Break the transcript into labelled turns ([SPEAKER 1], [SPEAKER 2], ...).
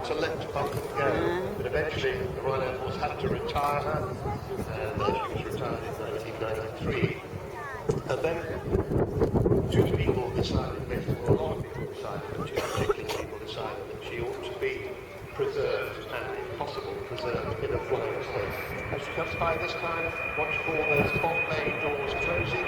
[SPEAKER 1] to let Vulcan go, but eventually the Royal Air Force had to retire her, and she was retired in 1993. And then two people decided, basically a lot of people decided, but two particular people decided that she ought to be preserved, and if possible, preserved in a flying state. As she comes by this time, watch for those bomb bay doors closing.